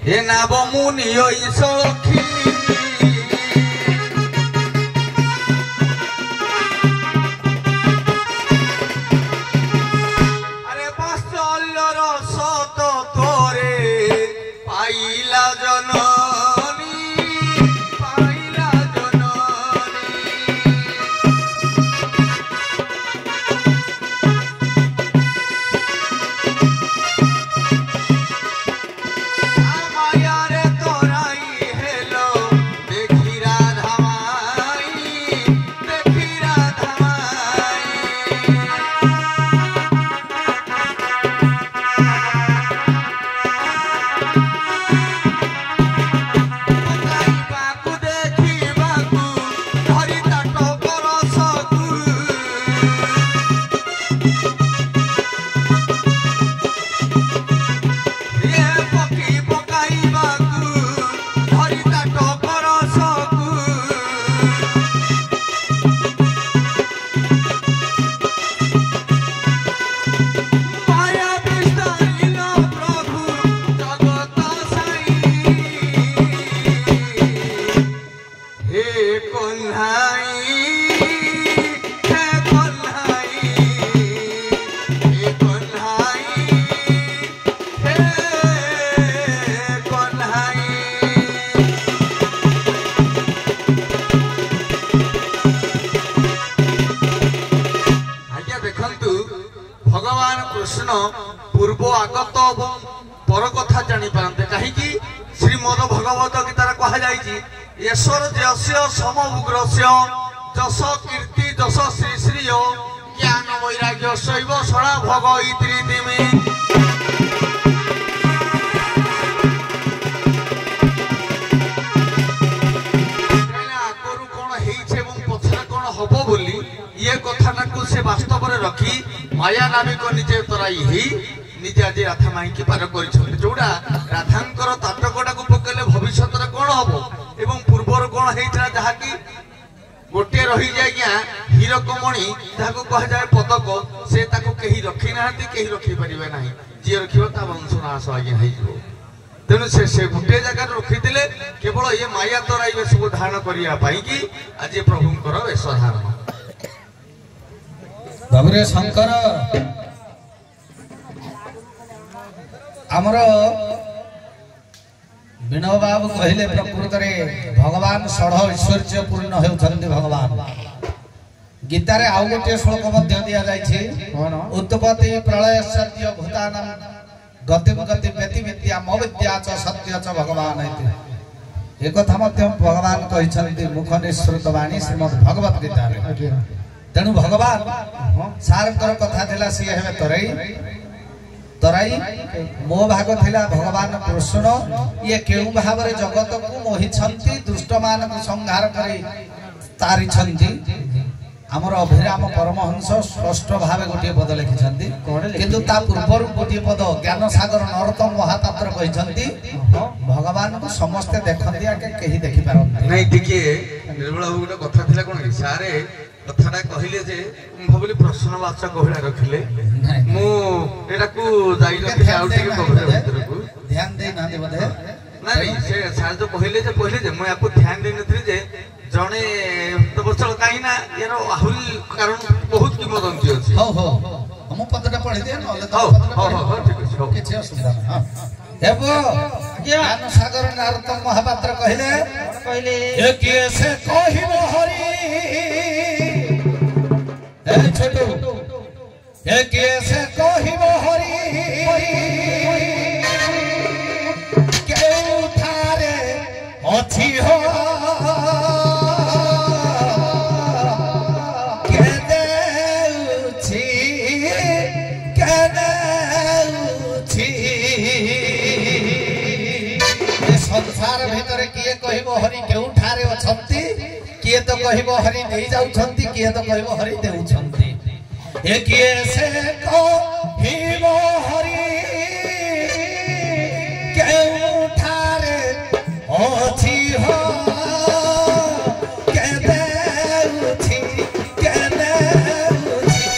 हे नाब मुनि सखी अरे बात्सल्यर सत तोरे पाइला जननी पाइला जननी मायारे तोराई हेलो देखी राधा माई देखी राधा माई बाकू देखी बाकू धरी ताट करसकू ये पकी पकाई बाकू धरी ताट करसकू माया विस्तारिल प्रभु जगत साई हे कन्हाई हे कन्हाई हे कन्हाई हे कन्हाई आज्ञा देखंतु भगवान कृष्ण पूर्व आगत और पर कथा जानी पारते कहीं श्रीमद भगवत गीतार कहा जाइए ईश्वर जस्य समग्रस्य जस कीर्ति जस श्री श्री ज्ञान वैराग्य शैव सड़ा भग इतिमे आगरू कौन है पछरे कौन हम बोली ये कथा को से वास्तव में रखी माया नामिक निजे तराई ही निजे आज राधा माई की पार कर जोड़ा राधांकर ताटकटा को पकेले भविष्य कौन हम एवं पूर्वर कौन होता जहाँकि गोटे रही जाए हीरकमणि जहाँ कह जाए पदक से कहीं रखी ना कहीं रखी पारे ना जी रख वंशनाश आज्ञा हो तेणु से गोटे जगह रखीदे केवल ये माया तराई सब धारण करने की आज प्रभुंर वेश धारण बाबुरे शंकर आमर विनोद बाबू कहले प्रकृत में भगवान षढ़ ऐश्वर्य पूर्ण होउछन्ति भगवान गीतारे आउ गोटे श्लोक मध्य दिया जाइछि उत्पत्ति प्रलय सत्य भूतानां गति गति व्यति विद्या मविद्या च सत्य च भगवान इति एक कथा मध्य भगवान कहिछन्ति मुख निसृत वाणी श्रीमद् भगवत गीता रे तेणु भगवान सारंकर कथा थिला सी हेबे तराई तराई मो भाग थिला भगवान कृष्ण ये केउ भाव रे जगत को मोहि छंती दुष्ट मान को संहार करी तारी छंती हमर अभिराम परमहंस स्पष्ट भाव गोटे पद लिखिछंती किंतु ता पूर्व गोटे पद ज्ञान सागर नरोत्तम महापात्र कहिछंती भगवान को समस्त देखंती आके केही देखि पारंती नहीं देखिए निर्मल बाबू गोटे कथा थिला कोन कि सारे कथाटा कहले जे भाबली प्रश्नवाचक भला रखिले मु एटा को जाई नथि आउ टिके कबरे भीतर को ध्यान दे ना दे बदे नहीं से सार जो कहले जे मु याको ध्यान दे नथि जे जणे तो बचल काई ना यार आहुल कारण बहुत किंवदंती अछि हो हम पदटा पढि दे नले हो ठीक अछि हो किछ असुविधा ना हेबो ज्ञान सागर नरोत्तम महापात्र कहले ए किए से कहिबो हरि ए छोटू ए कैसे कहिबो हरि केउ थारे अछि हो के देउछि ए संसार भीतर किए कहिबो हरि केउ ठारे अछंती किए तो कहिबो हरि नहीं जाउछंती किए तो कहिबो हरि देउछंती ए किए से कहिबो हरि केउ ठारे अछि हो के देउछि के देउछि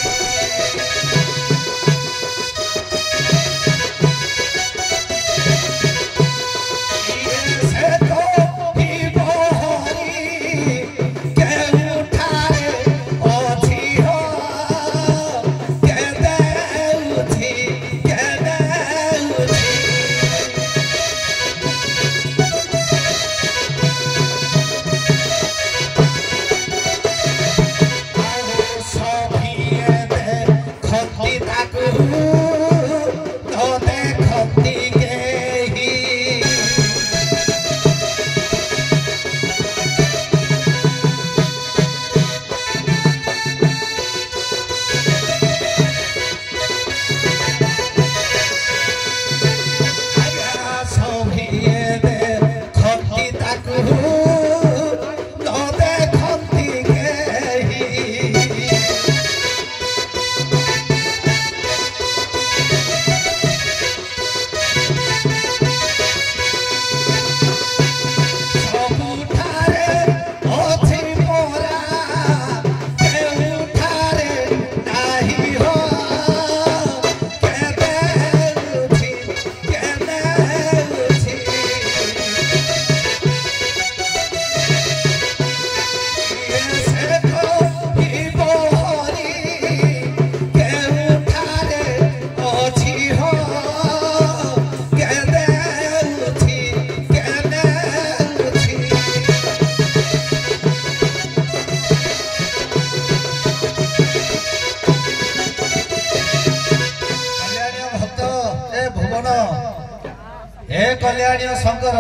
हे कल्याणी शंकर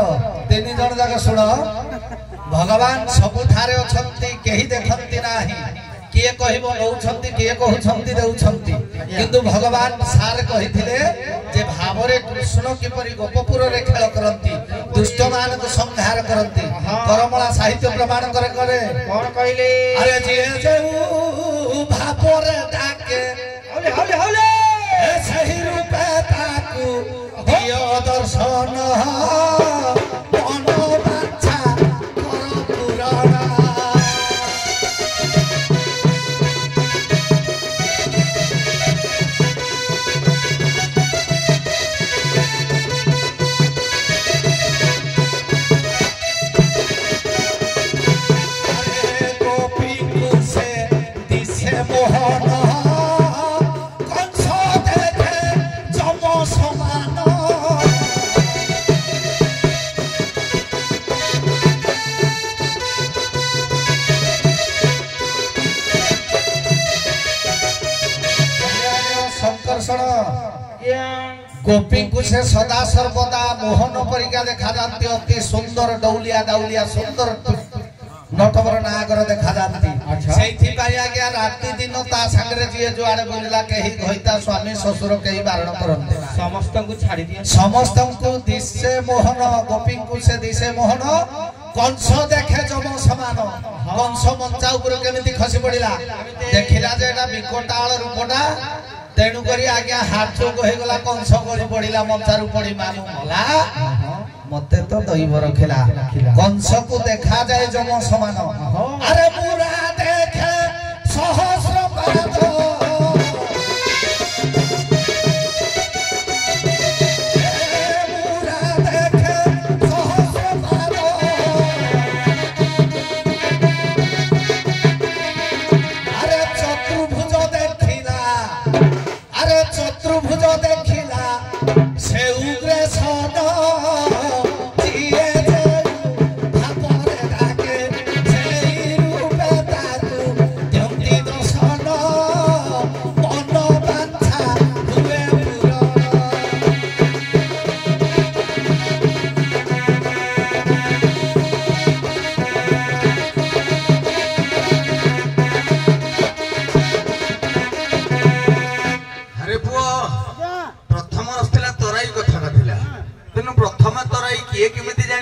तीन जन जाक शुण भगवान सबुठारे अछंती केही देखंती नाही किए कहबो नौछंती किए कहउछंती देउछंती किंतु भगवान सार कहिथिले जे भावरे कृष्ण किपरि गोपपुर रे खेल करंती दुष्ट मान को संहार करंती करमला साहित्य प्रमाण करे कौन कहले अरे जे जेउ भावरे डाके हौले हौले हौले सही रूपे ताकू दियो दर्शन मनो बाछा कर पुराण अरे गोपी कुसे दिसे मोहन गोपी को से सदा सर्वदा मोहन परिका देखा जाती अति सुंदर डौलिया दाउलिया सुंदर नटवर नागर देखा जाती सेठी पाई आज्ञा राति दिन ता संगरे जे जो आड़े बोलिला केही कहिता स्वामी ससुर केही बारण करंते समस्त को छाड़ी दिया समस्त को दिसे मोहन गोपी को से दिसे मोहन कंस देखे जम समान कंस मंचा ऊपर केमिति खसी पड़िला देखिला जे एटा विकटाल रूपटा तेणु करी आज्ञा हाथ चौक हो गला कंस गली पड़िला मंचारू पड़ी मानु मला मते तो दैव रखिला कंस को देखा जाए जम समान अरे पूरा देखे सहस्र पाद चतुर्भुज देखिला से उग्रे सन जिए भापरे डाके से रूपे ताकू द्यंती दर्शन मन बांछा हुए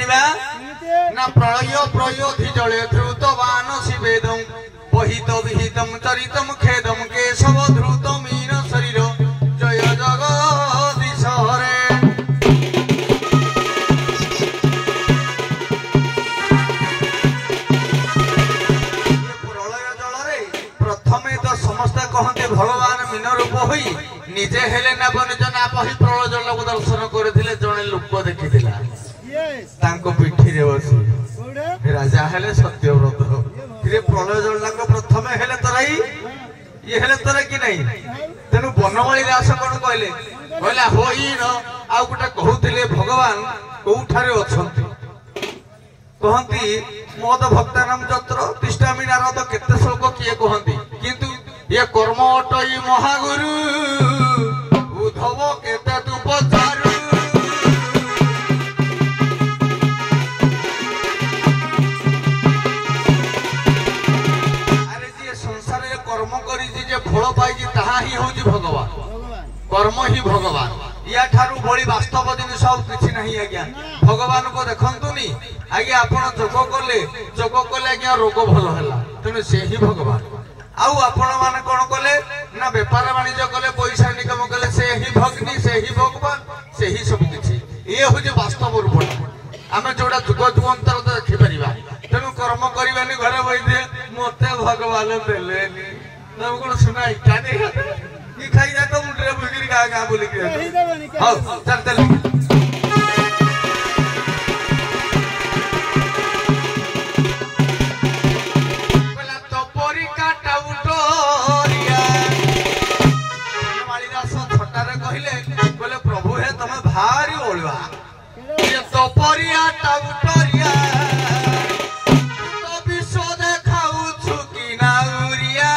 ना प्रलय प्रयोधि जले ध्रुतवान शिवेदं वहित विहितं चरितं खेदं केशव ध्रुत मीन शरीर जय जगदीश हरे प्रलय जलरे प्रथमे तो समस्त कहते भगवान मीन रूप होई निजे हेले ना निज ना पही प्रलय जल को दर्शन करथिले जणे लोक देखिथिला तांको पिठी रे बसी राजा हेले सत्यव्रत रे प्रलय जलनाक प्रथमे हेले तराई ये हेले तरा कि नहीं तेनु बनमाली दास कोन कहले कहला होई न आ गुटा कहउथिले भगवान कोठारे अछंती कहंती मोद भक्तानाम जत्र तिष्ठामि नारद केते श्लोक किए कहंती किंतु ये कर्म अटई महागुरु उद्धव केते तू पचारु फल पाई ताहा ही होची भगवान कर्म ही भगवान या ठारू बड़ी वास्तव जिनिस किछि नहीं आज्ञा भगवान को देखंतुनी आज्ञा आपण जोग कले आज्ञा रोग भल हैला तेनु से ही भगवान आउ आपण माने कोन कले ना व्यापार वाणिज्य कले पैसा इनकम कले से ही भगनी से ही भगवान से ही सब किछि ये होची वास्तव रूप आमे जोडा जुग जुगंतर तो देखि परिबा तेनु कर्म करिबानी घरे बइदे मते भगवान देलेनी तब कोन सुनाई काने की खाई जा तो मुंडरे बुगिरी गा बोली के हां चल चल बोला तो परी काटा उटोरिया माली दास छोटा रे कहिले बोले प्रभु हे तमे भारी ओळवा ये तो परिया टा उटोरिया तो विश्व देखाउ छु कि ना उरिया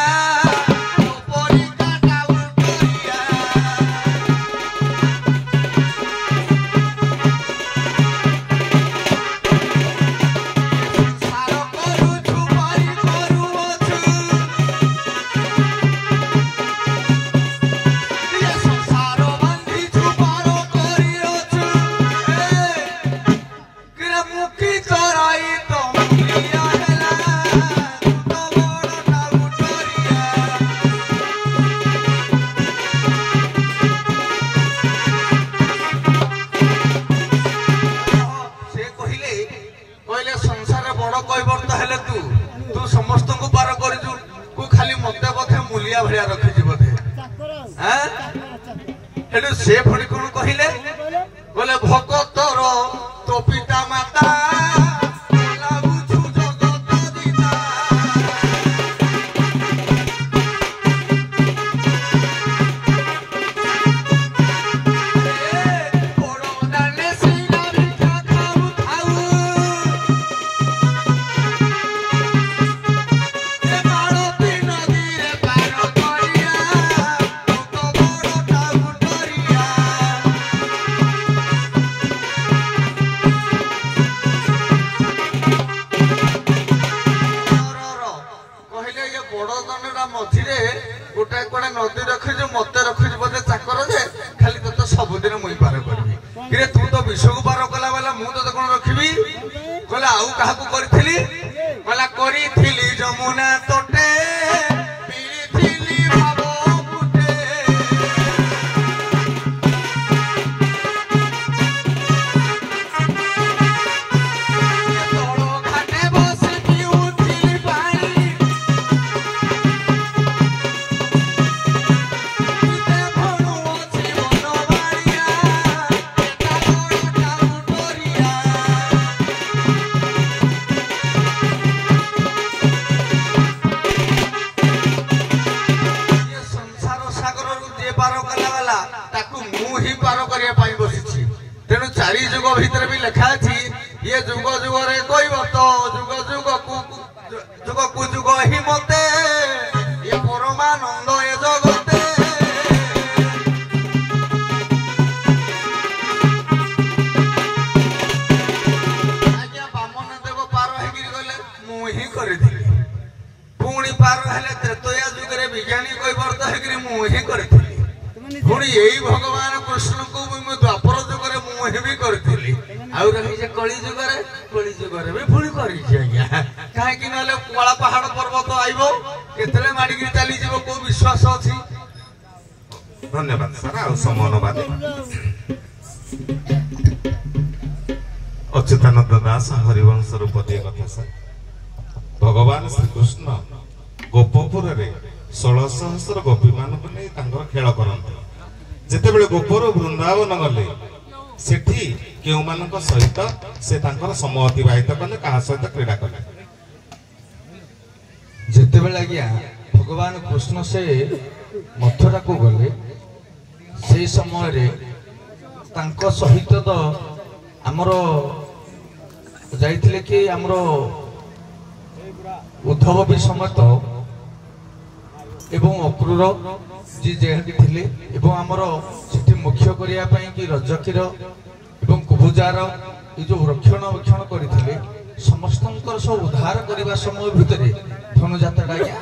ଗୁଳିଆ ଭଳିଆ ରଖିଛି ବୋଧେ ହେଠୁ ସେ ପୁଣି କଣ କହିଲେ ବୋଲେ ଭଗତର ତୋ ପିତା ମାତା ଲାଗୁଛୁ ଜଗତ ଦିତା ବଡ଼ ଦାନେ ସିନା ଭିକ୍ଷା ଖାଉ ଖାଉ ଏ ମାଳତୀ ନଦୀରେ ପାର କରିବା ତୁ ତ ବଡ଼ ଟାଉଟରିଆ କହିଲେ ଇଏ ବଡ ଦାନଟା ମଝିରେ ଗୋଟାଏ କୁଆଡେ ନଦୀ ରଖିଛୁ ମତେ ରଖିଛୁ ବୋଧେ ଚାକର ଯେ ଖାଲି ତତେ ସବୁଦିନ ମୁଇଁ ପାର କରିବି କିରେ ତୁ ତ ବିଷକୁ ପାର କଲା ବେଲା ମୁଁ ତତେ କଣ ରଖିବି କହିଲା ଆଉ କାହାକୁ କରିଥିଲି କହିଲା କରିଥିଲି ଯମୁନା ତୋଟେ ପିଇଥିଲି ଭାବ ବୁଟେ ତଳ ଘାଟେ ବସି ପିଉଥିଲି ପାଣି ପିତେ ଭଣୁ ଅଛି ବନବାଳିଆ ଏଟା ବଡ଼ ଟାଉଟରିଆ ଇଏ ସଂସାର ସାଗରରୁ ଯିଏ ପାର କଲା ଗଲା ତାକୁ ମୁଁ ହିଁ ପାର କରିବା ପାଇଁ ବସିଛି ତେଣୁ ଚାରି ଯୁଗ ଭିତରେ ବି ଲେଖା ଅଛି ଇଏ ଯୁଗ ଯୁଗରେ କହିବ ତ ଯୁଗ ଯୁଗକୁ ଯୁଗ ହିଁ ମତେ ଇଏ ପରମାନନ୍ଦ ଏ ଜଗତେ ଆଜ୍ଞା ବାମନ ଦେବ ପାର ହେଇକିରି ଗଲେ ମୁଁ ହିଁ କରିଥିଲି ପୁଣି ପାର ହେଲେ ତ୍ରେତୟା ଯୁଗରେ ବିଜ୍ଞାନୀ କୈବର୍ତ୍ତ ହେଇକିରି ମୁଁ ହିଁ କରିଥିଲି ପୁଣି ଏଇ ଭଗବାନ କୃଷ୍ଣଙ୍କୁ ବି ମୁଁ ଦ୍ୱାପର ଯୁଗରେ ମୁଁ ହିଁ ବି କରିଥିଲି ଆଉ ରହିଛି କଳି ଯୁଗରେ ବି ପୁଣି କରିଛି ଆଜ୍ଞା କାହିଁକି ନହେଲେ କଳା ପାହାଡ ପର୍ବତ ଆଇବ କେତେବେଳେ ମାଡିକିରି ଚାଲିଯିବ କୋଉ ବିଶ୍ୱାସ ଅଛି ଧନ୍ୟବାଦ ସାର୍ ଆଉ ସମନବାଦ ଅଚ୍ୟୁତାନନ୍ଦ ଦାସ ହରିବଂଶ ରୂପଦେୟ କଥା ସାର୍ ଭଗବାନ ଶ୍ରୀକୃଷ୍ଣ ଗୋପପୁରରେ 1600 ଗୋପୀ ମାନଙ୍କୁ ନେଇ ତାଙ୍କର ଖେଳ କରନ୍ତି ଯେତେବେଳେ ଗୋପରୁ ବୃନ୍ଦାବନ ଗଲେ ସେଠି କେଉଁମାନଙ୍କ ସହିତ ସେ ତାଙ୍କର ସମୟ ଅତିବାହିତ କଲେ କାହା ସହିତ କ୍ରୀଡ଼ା କଲେ ଯେତେବେଳେ ଆଜ୍ଞା ଭଗବାନ କୃଷ୍ଣ ସେ ମଥୁରାକୁ ଗଲେ ସେଇ ସମୟରେ ତାଙ୍କ ସହିତ ତ ଆମର ଯାଇଥିଲେ କି ଆମର ଉଦ୍ଧବ ବି ସମେତ ଏବଂ ଅକ୍ରୁର ଯିଏ ଯେହେତୁ ଥିଲେ ଏବଂ ଆମର ସେଠି ମୁଖ୍ୟ କରିବା ପାଇଁ କି ରଜକ୍ଷୀର ଏବଂ କୁଭୁଜାର ଏ ଯୋଉ ରକ୍ଷଣାବେକ୍ଷଣ କରିଥିଲେ ସମସ୍ତଙ୍କର ସବୁ ଉଦ୍ଧାର କରିବା ସମୟ ଭିତରେ ଧନୁଯାତ୍ରାଟା ଆଜ୍ଞା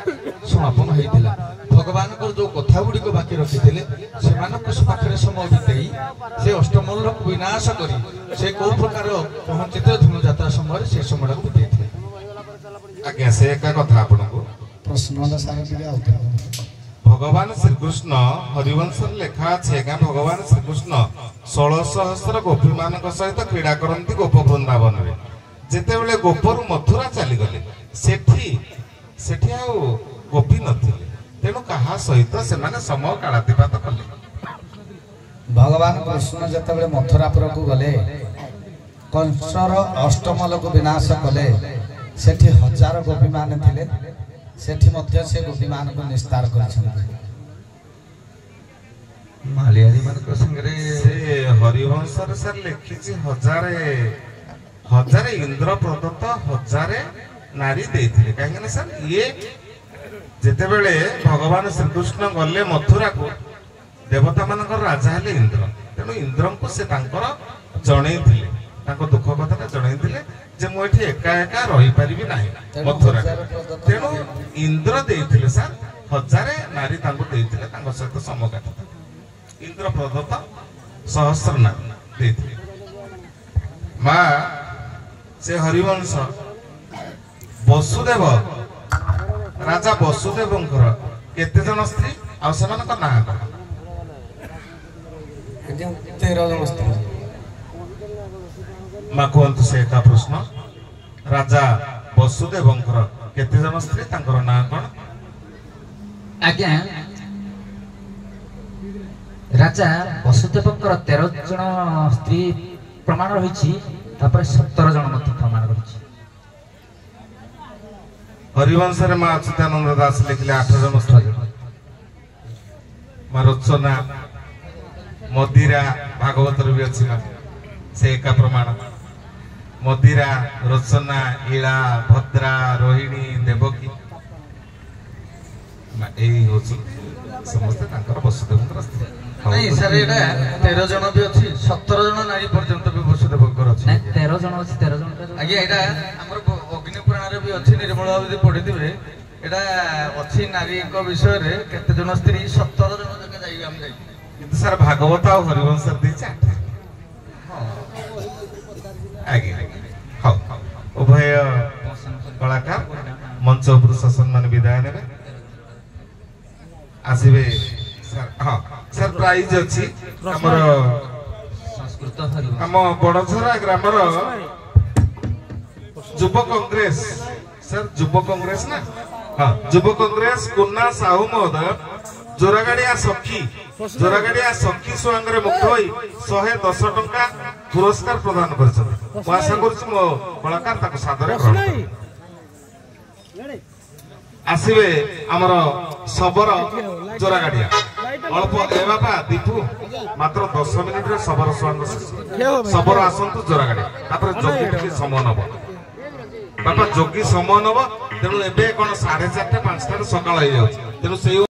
ସମାପନ ହେଇଥିଲା ଭଗବାନଙ୍କର ଯୋଉ କଥା ଗୁଡ଼ିକ ବାକି ରଖିଥିଲେ ସେମାନଙ୍କ ପାଖରେ ସମୟ ବିତେଇ ସେ ଅଷ୍ଟମଲ୍ଲକୁ ବିନାଶ କରି ସେ କୋଉ ପ୍ରକାର ପହଞ୍ଚିଥିଲେ ଧନୁଯାତ୍ରା ସମୟରେ ସେ ସମୟଟାକୁ ବିତେଇଥିଲେ ଆଜ୍ଞା ସେ ଏକା କଥା ଆପଣଙ୍କୁ ପ୍ରଶ୍ନ ସାର ଟିକେ ଆଉ ଭଗବାନ ଶ୍ରୀକୃଷ୍ଣ ହରିବଂଶରେ ଲେଖା ଅଛି ଆଜ୍ଞା ଭଗବାନ ଶ୍ରୀକୃଷ୍ଣ 1600 ଗୋପୀ ମାନଙ୍କ ସହିତ କ୍ରୀଡ଼ା କରନ୍ତି ଗୋପ ବୃନ୍ଦାବନରେ ଯେତେବେଳେ ଗୋପରୁ ମଥୁରା ଚାଲିଗଲେ ସେଠି ଆଉ ଗୋପୀ ନଥିଲେ ତେଣୁ କାହା ସହିତ ସେମାନେ ସମୟ କାଳାତିପାତ କଲେ ଭଗବାନ କୃଷ୍ଣ ଯେତେବେଳେ ମଥୁରାପୁରକୁ ଗଲେ କଂସର ଅଷ୍ଟମଲକୁ ବିନାଶ କଲେ ସେଠି 1000 ଗୋପୀମାନେ ଥିଲେ ସେଠି ମଧ୍ୟ ସେ ଗୋପୀମାନଙ୍କୁ ନିସ୍ତାର କରିଛନ୍ତି ମାଳିଆରୀ ମାନଙ୍କ ସାଙ୍ଗରେ ସେ ହରିବଂଶରେ ସାର୍ ଲେଖିଛି 1000 ଇନ୍ଦ୍ର ପ୍ରଦତ୍ତ 1000 ନାରୀ ଦେଇଥିଲେ କାହିଁକି ନା ସାର୍ ଇଏ ଯେତେବେଳେ ଭଗବାନ ଶ୍ରୀକୃଷ୍ଣ ଗଲେ ମଥୁରାକୁ ଦେବତା ମାନଙ୍କର ରାଜା ହେଲେ ଇନ୍ଦ୍ର ତେଣୁ ଇନ୍ଦ୍ରଙ୍କୁ ସେ ତାଙ୍କର ଜଣେଇଥିଲେ ତାଙ୍କ ଦୁଃଖ କଥାଟା ଜଣେଇଥିଲେ ଯେ ମୁଁ ଏଠି ଏକା ଏକା ରହିପାରିବି ନାହିଁ ମଥୁରା ତେଣୁ ଇନ୍ଦ୍ର ଦେଇଥିଲେ ସାର୍ 1000 ନାରୀ ତାଙ୍କୁ ଦେଇଥିଲେ ତାଙ୍କ ସହିତ ସମକାଠ ଇନ୍ଦ୍ର ପ୍ରଦତ୍ତ 1000 ନାରୀ ଦେଇଥିଲେ ମା ସେ ହରିବଂଶ ବସୁଦେବ ରାଜା ବସୁଦେବଙ୍କର କେତେ ଜଣ ସ୍ତ୍ରୀ ଆଉ ସେମାନଙ୍କ ନାଁ କଣ 13 ଜଣ ସ୍ତ୍ରୀ ମା କୁହନ୍ତୁ ସେ ଏକା ପ୍ରଶ୍ନ ରାଜା ବସୁଦେବଙ୍କର କେତେ ଜଣ ସ୍ତ୍ରୀ ତାଙ୍କର ନାଁ କଣ ଆଜ୍ଞା ରାଜା ବସୁଦେବଙ୍କର 13 ଜଣ ସ୍ତ୍ରୀ ପ୍ରମାଣ ରହିଛି, ତାପରେ 17 ଜଣ ମଧ୍ୟ ପ୍ରମାଣ ରହିଛି। ହରିବଂଶରେ ମା ଅଚ୍ୟୁତାନନ୍ଦ ଦାସ ଲେଖିଲେ 8 ଜଣ ସ୍ତ୍ରୀ। ମା ରଚନା ମଦିରା ଭାଗବତରେ ବି ଅଛି ମା, ସେ ଏକା ପ୍ରମାଣ। ମଦିରା, ରଚନା, ଇଳା, ଭଦ୍ରା, ରୋହିଣୀ, ଦେବକୀ ଏଇ ହଉଛି ସମସ୍ତେ ତାଙ୍କର ବସୁଦେବଙ୍କର ସ୍ତ୍ରୀ। ନାଇଁ ସାର୍ ଏଇଟା 13 ଜଣ ବି ଅଛି, 17 ଜଣ ନାରୀ ପର୍ଯ୍ୟନ୍ତ ବି ବସୁଦେବଙ୍କର ଅଛି। 13 ଜଣ ଅଛି, 13 ଜଣ ଆଜ୍ଞା ଏଇଟା ଆମର ଅଗ୍ନି ପୁରାଣରେ ବି ଅଛି, ନିର୍ମଳ ବାବୁ ଯଦି ପଢିଥିବେ ଏଇଟା ଅଛି ନାରୀଙ୍କ ବିଷୟରେ କେତେ ଜଣ ସ୍ତ୍ରୀ 17 ଜଣ ଯାକେ ଯାଇକି ଆମେ ଯାଇଛୁ। କିନ୍ତୁ ସାର୍ ଭାଗବତ ଆଉ ହରିବଂଶରେ ଦେଇଛି 8। ଆଜ୍ଞା ହଉ, ଉଭୟ କଳାକାର ମଞ୍ଚ ଉପରୁ ସମ୍ମାନ ବିଦାୟ ନେବେ। ଆସିବେ ସାର୍। ହଁ ସାର୍, ପ୍ରାଇଜ ଅଛି ଆମର ସଂସ୍କୃତ ଆମ ବଡଝରା ଗ୍ରାମର ଯୁବ କଂଗ୍ରେସ। ସାର୍ ଯୁବ କଂଗ୍ରେସ ନା? ହଁ, ଯୁବ କଂଗ୍ରେସ କୁନା ସାହୁ ମହୋଦୟ ଜୋରାଗାଡିଆ ସଖୀ ସୁଆଙ୍ଗରେ ମୁଗ୍ଧ ହୋଇ 110 ଟଙ୍କା ପୁରସ୍କାର ପ୍ରଦାନ କରିଛନ୍ତି। ମୁଁ ଆଶା କରୁଛି ମୋ କଳାକାର ତାକୁ ସାଦରେ ଗ୍ରହଣ କରିବେ। ଆସିବେ ଆମର ଶବର ଜୋରାଗାଡିଆ। ଅଳ୍ପ ଏ ବାପା ଦୀପୁ ମାତ୍ର 10 ମିନିଟରେ ଶବର ସୁଆଙ୍ଗ ଶବର ଆସନ୍ତୁ ଜୋରାଗାଡିଆ। ତାପରେ ଯୋଗୀ ଟିକେ ସମୟ ନବ ବାପା, ଯୋଗୀ ସମୟ ନବ। ତେଣୁ ଏବେ କଣ 4:30 5ଟାରେ ସକାଳ ହେଇଯାଉଛି, ତେଣୁ ସେଇ